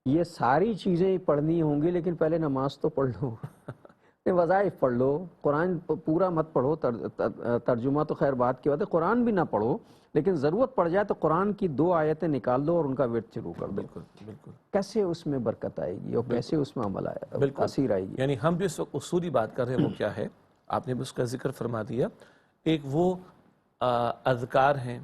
یہ ساری چیزیں پڑھنی ہوں گی، لیکن پہلے نماز تو پڑھ لو، وظائف پڑھ لو۔ قرآن پورا مت پڑھو، ترجمہ تو خیر بات کی بات ہے، قرآن بھی نہ پڑھو، لیکن ضرورت پڑ جائے تو قرآن کی 2 آیتیں نکال دو اور ان کا ورد شروع کر دو۔ بالکل بالکل، کیسے اس میں برکت آئے گی اور کیسے اس میں عمل آئے گا، تاثیر آئے گی۔ یعنی ہم بھی اس وقت اصولی بات کر رہے ہیں، وہ کیا ہے؟ آپ نے بھی اس کا ذکر فرما دیا۔ ایک وہ اذکار ہیں،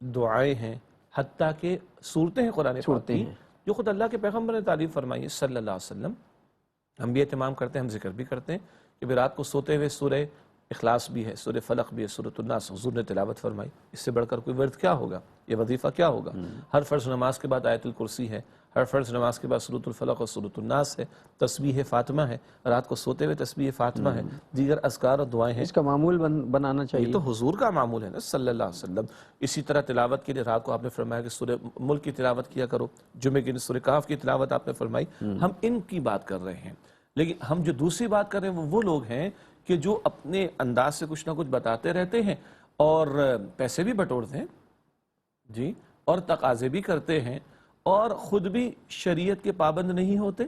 دعائیں ہیں، حتیٰ کہ صورتیں ہیں قرآن پاک صورتیں کی ہیں۔ جو خود اللہ کے پیغمبر نے تعریف فرمائی ہے صلی اللہ علیہ وسلم۔ ہم بھی اہتمام کرتے ہیں، ہم ذکر بھی کرتے ہیں کہ بھی رات کو سوتے ہوئے سورہ اخلاص بھی ہے، سورہ فلق بھی ہے، سورۃ الناس حضور نے تلاوت فرمائی۔ اس سے بڑھ کر کوئی ورد کیا ہوگا، یہ وظیفہ کیا ہوگا؟ ہر فرض نماز کے بعد آیت الکرسی ہے، ہر فرض نماز کے بعد سورۃ الفلق اور سورۃ الناس ہے، تسبیح فاطمہ ہے، رات کو سوتے ہوئے تسبیح فاطمہ ہے، دیگر اذکار اور دعائیں ہیں۔ اس کا معمول بنانا یہ چاہیے۔ تو حضور کا معمول ہے نا صلی اللہ علیہ وسلم۔ اسی طرح تلاوت کے لیے رات کو آپ نے فرمایا کہ سورہ ملک کی تلاوت کیا کرو، جمعے کی سورہ کہف کی تلاوت آپ نے فرمائی۔ ہم ان کی بات کر رہے ہیں، لیکن ہم جو دوسری بات کر رہے ہیں وہ لوگ ہیں کہ جو اپنے انداز سے کچھ نہ کچھ بتاتے رہتے ہیں اور پیسے بھی بٹورتے ہیں جی، اور تقاضے بھی کرتے ہیں، اور خود بھی شریعت کے پابند نہیں ہوتے،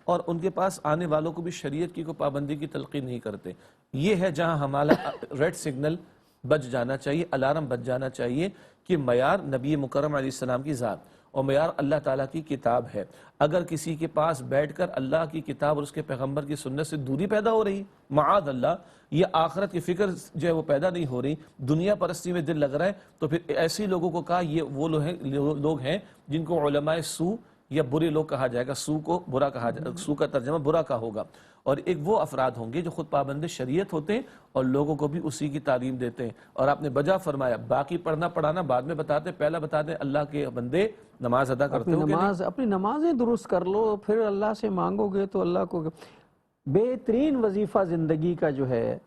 اور ان کے پاس آنے والوں کو بھی شریعت کی کوئی پابندی کی تلقین نہیں کرتے۔ یہ ہے جہاں ہمارا ریڈ سگنل بج جانا چاہیے، الارم بج جانا چاہیے کہ معیار نبی مکرم علیہ السلام کی ذات اور معیار اللہ تعالیٰ کی کتاب ہے۔ اگر کسی کے پاس بیٹھ کر اللہ کی کتاب اور اس کے پیغمبر کی سنت سے دوری پیدا ہو رہی، معاذ اللہ، یہ آخرت کی فکر جو ہے وہ پیدا نہیں ہو رہی، دنیا پرستی میں دل لگ رہا ہے، تو پھر ایسی لوگوں کو کہا یہ وہ لوگ ہیں جن کو علماء سو یا برے لوگ کہا جائے گا۔ سو کو برا کہا جائے گا، سو کا ترجمہ برا کا ہوگا، اور ایک وہ افراد ہوں گے جو خود پابند شریعت ہوتے ہیں اور لوگوں کو بھی اسی کی تعلیم دیتے ہیں۔ اور آپ نے بجا فرمایا، باقی پڑھنا پڑھانا بعد میں بتاتے، پہلا بتاتے اللہ کے بندے نماز ادا کرتے ہو کہ نہیں؟ اپنی نمازیں درست کر لو، پھر اللہ سے مانگو گے تو اللہ کو بہترین وظیفہ زندگی کا جو ہے،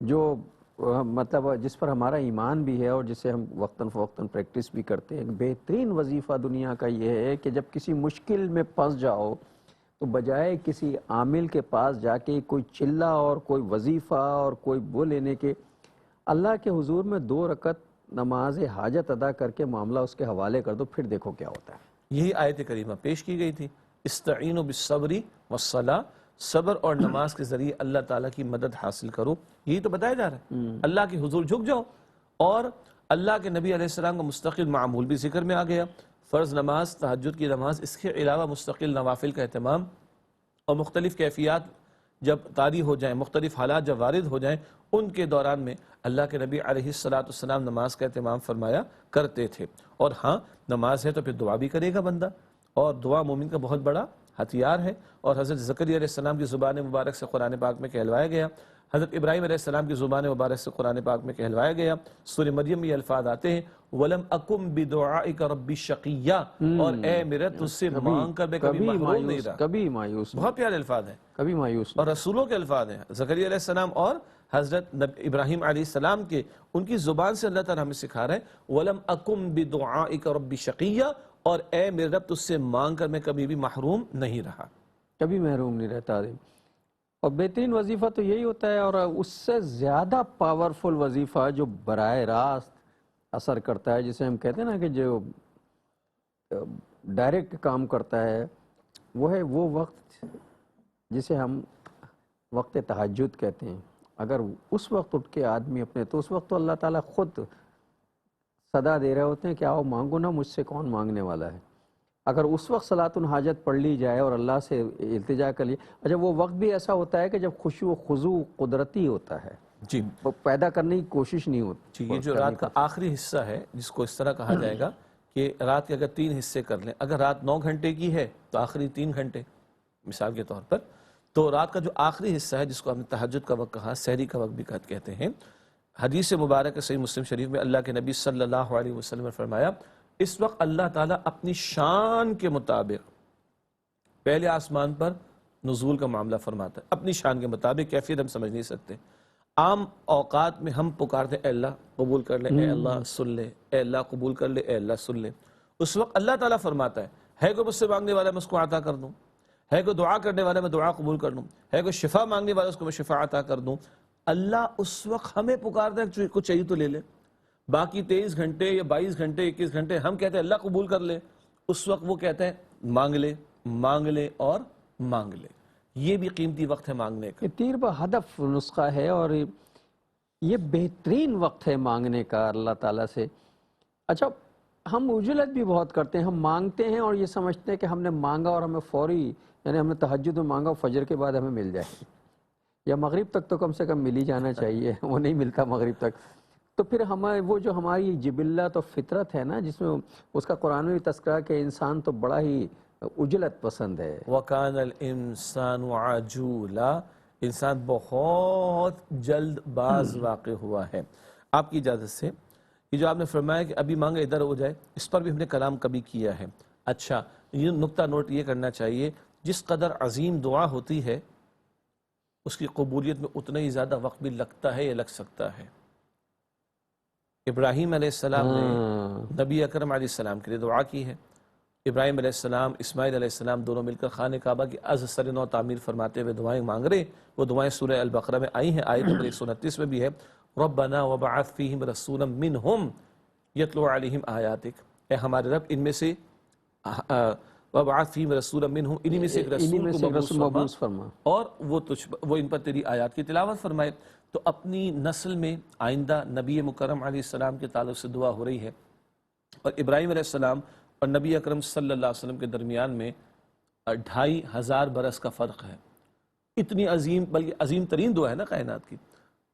جو مطلب جس پر ہمارا ایمان بھی ہے اور جسے ہم وقتاً فوقتاً پریکٹس بھی کرتے ہیں، بہترین وظیفہ دنیا کا یہ ہے کہ جب کسی مشکل میں پھنس جاؤ تو بجائے کسی عامل کے پاس جا کے کوئی چلہ اور کوئی وظیفہ اور کوئی وہ لینے کے، اللہ کے حضور میں 2 رکعت نماز حاجت ادا کر کے معاملہ اس کے حوالے کر دو، پھر دیکھو کیا ہوتا ہے۔ یہی آیت کریمہ پیش کی گئی تھی، استعینوا بالصبر والصلاۃ، صبر اور نماز کے ذریعے اللہ تعالیٰ کی مدد حاصل کرو، یہی تو بتایا جا رہا ہے۔ اللہ کے حضور جھک جاؤ، اور اللہ کے نبی علیہ السلام کا مستقل معمول بھی ذکر میں آ گیا، فرض نماز، تہجد کی نماز، اس کے علاوہ مستقل نوافل کا اہتمام، اور مختلف کیفیات جب طاری ہو جائیں، مختلف حالات جب وارد ہو جائیں، ان کے دوران میں اللہ کے نبی علیہ السلام نماز کا اہتمام فرمایا کرتے تھے۔ اور ہاں، نماز ہے تو پھر دعا بھی کرے گا بندہ، اور دعا مومن کا بہت بڑا ہتھیار ہے، اور حضرت زکریا علیہ السلام کی زبان مبارک سے قرآن پاک میں کہلوایا گیا، حضرت ابراہیم علیہ السلام کی زبان مبارک سے قرآن پاک میں کہلوایا گیا۔ سورہ مریم میں یہ الفاظ آتے ہیں، وَلَمْ أَكُمْ بِدُعَائِكَ رَبِّ شَقِيًّا، اور اے میرے تجھ سے مانگ کر میں کبھی محروم نہیں رہا۔ کبھی مایوس بہت پیارے الفاظ ہیں، کبھی مایوس اور رسولوں کے الفاظ ہیں، زکریا علیہ السلام اور حضرت ابراہیم علیہ السلام کے، ان کی زبان سے اللہ تعالیٰ ہمیں سکھا رہا ہے، وَلَمْ أَكُمْ بِدُعَائِكَ رَبِّ شَقِيًّا، اور اے میرے رب تجھ سے مانگ کر میں کبھی بھی محروم نہیں رہا۔ کبھی محروم نہیں رہتا آدمی۔ اور بہترین وظیفہ تو یہی ہوتا ہے، اور اس سے زیادہ پاورفل وظیفہ جو براہ راست اثر کرتا ہے، جسے ہم کہتے ہیں نا کہ جو ڈائریکٹ کام کرتا ہے، وہ ہے وہ وقت جسے ہم وقت تہجد کہتے ہیں۔ اگر اس وقت اٹھ کے آدمی اپنے، تو اس وقت تو اللہ تعالیٰ خود صدا دے رہے ہوتے ہیں کہ آؤ مانگو نا مجھ سے، کون مانگنے والا ہے۔ اگر اس وقت صلاۃ الحاجت پڑھ لی جائے اور اللہ سے التجا کر لی، اچھا وہ وقت بھی ایسا ہوتا ہے کہ جب خشوع و خضوع قدرتی ہوتا ہے، جی وہ پیدا کرنے کی کوشش نہیں ہوتی۔ جی، یہ جو رات کا آخری حصہ ہے، جس کو اس طرح کہا جائے گا کہ رات کے اگر 3 حصے کر لیں، اگر رات 9 گھنٹے کی ہے تو آخری 3 گھنٹے مثال کے طور پر، تو رات کا جو آخری حصہ ہے جس کو ہم نے تہجد کا وقت کہا، سحری کا وقت بھی کہتے ہیں، حدیث مبارک صحیح مسلم شریف میں اللہ کے نبی صلی اللہ علیہ وسلم نے فرمایا، اس وقت اللہ تعالیٰ اپنی شان کے مطابق پہلے آسمان پر نزول کا معاملہ فرماتا ہے، اپنی شان کے مطابق، کیفیت ہم سمجھ نہیں سکتے۔ عام اوقات میں ہم پکارتے ہیں اے اللہ قبول کر لے، اے اللہ سن لے، اے اللہ قبول کر لے، اے اللہ سن لے۔ اس وقت اللہ تعالیٰ فرماتا ہے کوئی مجھ سے مانگنے والا میں اس کو عطا کر دوں، ہے کوئی دعا کرنے والا میں دعا قبول کر لوں، ہے کوئی شفا مانگنے والا اس کو میں شفا عطا کر دوں۔ اللہ اس وقت ہمیں پکارتا ہے کچھ چاہیے تو لے لے۔ باقی 23 گھنٹے یا 22 گھنٹے 21 گھنٹے ہم کہتے ہیں اللہ قبول کر لے، اس وقت وہ کہتا ہے مانگ لے، مانگ لے اور مانگ لے۔ یہ بھی قیمتی وقت ہے مانگنے کا، یہ تیر بہ ہدف نسخہ ہے، اور یہ بہترین وقت ہے مانگنے کا اللہ تعالیٰ سے۔ اچھا، ہم عجلت بھی بہت کرتے ہیں، ہم مانگتے ہیں اور یہ سمجھتے ہیں کہ ہم نے مانگا اور ہمیں فوری، یعنی ہم نے تہجد میں مانگا اور فجر کے بعد ہمیں مل جائے، یا مغرب تک تو کم سے کم مل ہی جانا چاہیے، وہ نہیں ملتا مغرب تک۔ تو پھر ہمیں وہ جو ہماری جبلت و فطرت ہے نا، جس میں اس کا قرآن میں بھی تذکرہ کہ انسان تو بڑا ہی عجلت پسند ہے. وَكَانَ الْإِنسَانُ عَجُولًا، انسان بہت جلد باز واقع ہوا ہے. آپ کی اجازت سے یہ جو آپ نے فرمایا کہ ابھی مانگا ادھر ہو جائے، اس پر بھی ہم نے کلام کبھی کیا ہے. اچھا، یہ نقطہ نوٹ یہ کرنا چاہیے، جس قدر عظیم دعا ہوتی ہے اس کی قبولیت میں اتنا ہی زیادہ وقت بھی لگتا ہے یا لگ سکتا ہے. ابراہیم علیہ السلام نے نبی اکرم علیہ السلام کے لیے دعا کی ہے. ابراہیم علیہ السلام، اسماعیل علیہ السلام دونوں مل کر خانہ کعبہ کی از سر نو تعمیر فرماتے ہوئے دعائیں مانگ رہے. وہ دعائیں سورہ البقرہ میں آئی ہیں، آیت نمبر 129 میں بھی ہے، ربنا وبعث فیہم رسولا منہم یتلو علیہم آیاتک، اے ہمارے رب ان میں سے وبعث فیہم رسولا منہم، انہی میں سے ایک انہی رسول میں کو سے ایک رسول مبعوث مبعوث فرما فرما. اور وہ ان پر تیری آیات کی تلاوت فرمائے. تو اپنی نسل میں آئندہ نبی مکرم علیہ السلام کے تعلق سے دعا ہو رہی ہے، اور ابراہیم علیہ السلام اور نبی اکرم صلی اللہ علیہ وسلم کے درمیان میں 2500 برس کا فرق ہے. اتنی عظیم، بلکہ عظیم ترین دعا ہے نا کائنات کی،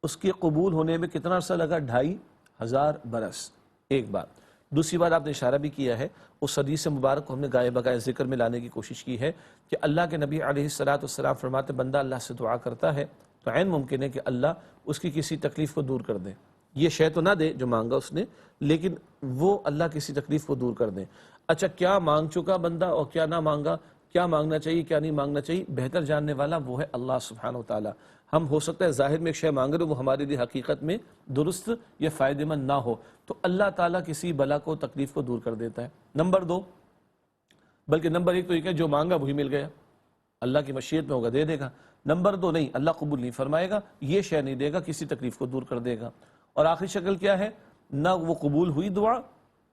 اس کے قبول ہونے میں کتنا عرصہ لگا؟ 2500 برس. ایک بات. دوسری بات آپ نے اشارہ بھی کیا ہے، اس حدیث مبارک کو ہم نے گائے بگائے ذکر میں لانے کی کوشش کی ہے کہ اللہ کے نبی علیہ السلام فرماتے بندہ اللہ سے دعا کرتا ہے تو عین ممکن ہے کہ اللہ اس کی کسی تکلیف کو دور کر دے. یہ شے تو نہ دے جو مانگا اس نے، لیکن وہ اللہ کسی تکلیف کو دور کر دے. اچھا، کیا مانگ چکا بندہ اور کیا نہ مانگا، کیا مانگنا چاہیے کیا نہیں مانگنا چاہیے، بہتر جاننے والا وہ ہے اللہ سبحانہ وتعالی. ہم ہو سکتا ہے ظاہر میں ایک شے مانگ رہے وہ ہمارے لیے حقیقت میں درست یا فائدہ مند نہ ہو، تو اللہ تعالیٰ کسی بلا کو تکلیف کو دور کر دیتا ہے. نمبر 2، بلکہ نمبر 1 تو یہ کہ جو مانگا وہی مل گیا، اللہ کی مشیت میں ہوگا دے دے گا. نمبر 2، نہیں، اللہ قبول نہیں فرمائے گا، یہ شے نہیں دے گا، کسی تکلیف کو دور کر دے گا. اور آخری شکل کیا ہے؟ نہ وہ قبول ہوئی دعا،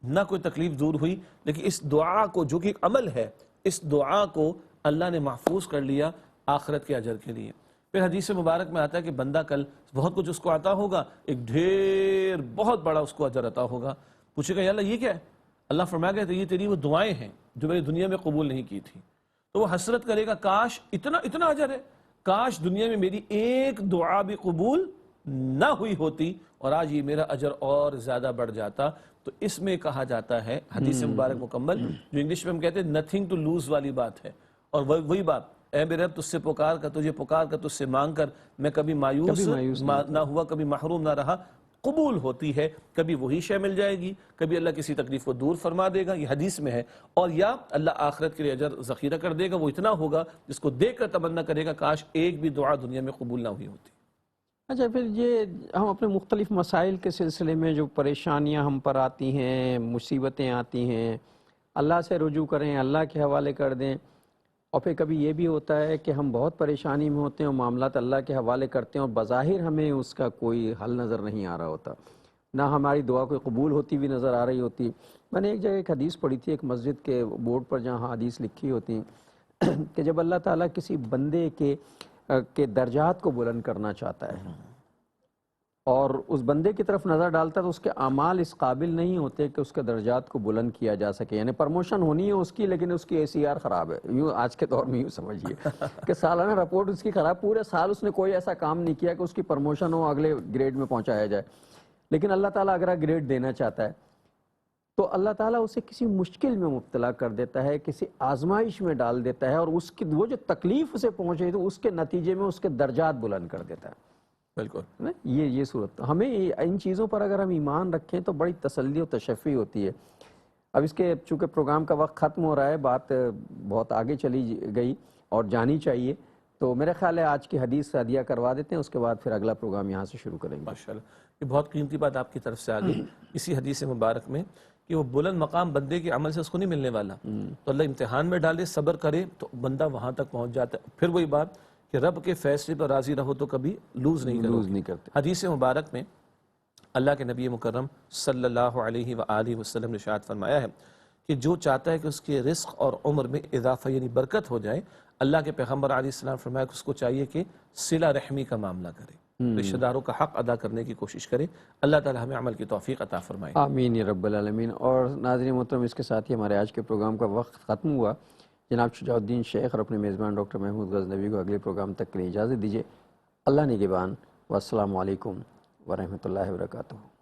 نہ کوئی تکلیف دور ہوئی، لیکن اس دعا کو جو کہ ایک عمل ہے، اس دعا کو اللہ نے محفوظ کر لیا آخرت کے اجر کے لیے. پھر حدیث مبارک میں آتا ہے کہ بندہ کل بہت کچھ اس کو عطا ہوگا، ایک ڈھیر بہت بڑا اس کو اجر عطا ہوگا. پوچھے گا یا اللہ یہ کیا ہے؟ اللہ فرمایا گیا تو یہ تیری وہ دعائیں ہیں جو میں نے دنیا میں قبول نہیں کی تھی. تو وہ حسرت کرے گا، کاش اتنا اجر ہے، کاش دنیا میں میری ایک دعا بھی قبول نہ ہوئی ہوتی اور آج یہ میرا اجر اور زیادہ بڑھ جاتا. تو اس میں کہا جاتا ہے حدیث مبارک مکمل جو انگلش میں ہم کہتے ہیں نتھنگ ٹو لوز والی بات ہے. اور وہی بات، اے میرے رب تجھ سے پکار کر، تجھے پکار کر، تجھ سے مانگ کر میں کبھی مایوس نہ ہوا، کبھی محروم نہ رہا، قبول ہوتی ہے. کبھی وہی شے مل جائے گی، کبھی اللہ کسی تکلیف کو دور فرما دے گا، یہ حدیث میں ہے، اور یا اللہ آخرت کے لیے اجر ذخیرہ کر دے گا. وہ اتنا ہوگا جس کو دیکھ کر تمنا کرے گا کاش ایک بھی دعا دنیا میں قبول نہ ہوئی ہوتی. اچھا، پھر یہ ہم اپنے مختلف مسائل کے سلسلے میں جو پریشانیاں ہم پر آتی ہیں، مصیبتیں آتی ہیں، اللہ سے رجوع کریں، اللہ کے حوالے کر دیں. اور پھر کبھی یہ بھی ہوتا ہے کہ ہم بہت پریشانی میں ہوتے ہیں اور معاملات اللہ کے حوالے کرتے ہیں اور بظاہر ہمیں اس کا کوئی حل نظر نہیں آ رہا ہوتا، نہ ہماری دعا کوئی قبول ہوتی بھی نظر آ رہی ہوتی. میں نے ایک جگہ ایک حدیث پڑھی تھی، ایک مسجد کے بورڈ پر جہاں حدیث لکھی ہوتی ہیں کہ جب اللہ تعالیٰ کسی بندے کے درجات کو بلند کرنا چاہتا ہے اور اس بندے کی طرف نظر ڈالتا ہے تو اس کے اعمال اس قابل نہیں ہوتے کہ اس کے درجات کو بلند کیا جا سکے. یعنی پرموشن ہونی ہے اس کی، لیکن اس کی ACR خراب ہے. یوں آج کے دور میں یوں سمجھیے کہ سالانہ رپورٹ اس کی خراب، پورے سال اس نے کوئی ایسا کام نہیں کیا کہ اس کی پرموشن ہو، اگلے گریڈ میں پہنچایا جائے. لیکن اللہ تعالیٰ اگر گریڈ دینا چاہتا ہے تو اللہ تعالیٰ اسے کسی مشکل میں مبتلا کر دیتا ہے، کسی آزمائش میں ڈال دیتا ہے، اور اس کی وہ جو تکلیف اسے پہنچے تو اس کے نتیجے میں اس کے درجات بلند کر دیتا ہے. بالکل یہ صورت ہمیں ان چیزوں پر اگر ہم ایمان رکھیں تو بڑی تسلی و تشفی ہوتی ہے. اب اس کے چونکہ پروگرام کا وقت ختم ہو رہا ہے، بات بہت آگے چلی گئی اور جانی چاہیے، تو میرے خیال ہے آج کی حدیث سے ہدیہ کروا دیتے ہیں، اس کے بعد پھر اگلا پروگرام یہاں سے شروع کریں گے. ماشاءاللہ، یہ بہت قیمتی بات آپ کی طرف سے آ گئی اسی حدیث مبارک میں کہ وہ بلند مقام بندے کے عمل سے اس کو نہیں ملنے والا، تو اللہ امتحان میں ڈالے، صبر کرے تو بندہ وہاں تک پہنچ جاتا ہے. پھر وہی بات کہ رب کے فیصلے پر راضی رہو تو کبھی لوز نہیں کرتے. حدیث مبارک میں اللہ کے نبی مکرم صلی اللہ علیہ وآلہ وسلم نے ارشاد فرمایا ہے کہ جو چاہتا ہے کہ اس کے رزق اور عمر میں اضافہ یعنی برکت ہو جائے، اللہ کے پیغمبر علیہ السلام فرمایا کہ اس کو چاہیے کہ صلہ رحمی کا معاملہ کرے، رشتہ داروں کا حق ادا کرنے کی کوشش کرے. اللہ تعالی ہمیں عمل کی توفیق عطا فرمائے. آمین یا رب العالمین. اور ناظرین محترم، اس کے ساتھ ہی ہمارے آج کے پروگرام کا وقت ختم ہوا. جناب شجاع الدین شیخ اور اپنے میزبان ڈاکٹر محمود غزنوی کو اگلے پروگرام تک کے لیے اجازت دیجیے. اللہ نگہبان، والسلام علیکم ورحمۃ اللہ وبرکاتہ.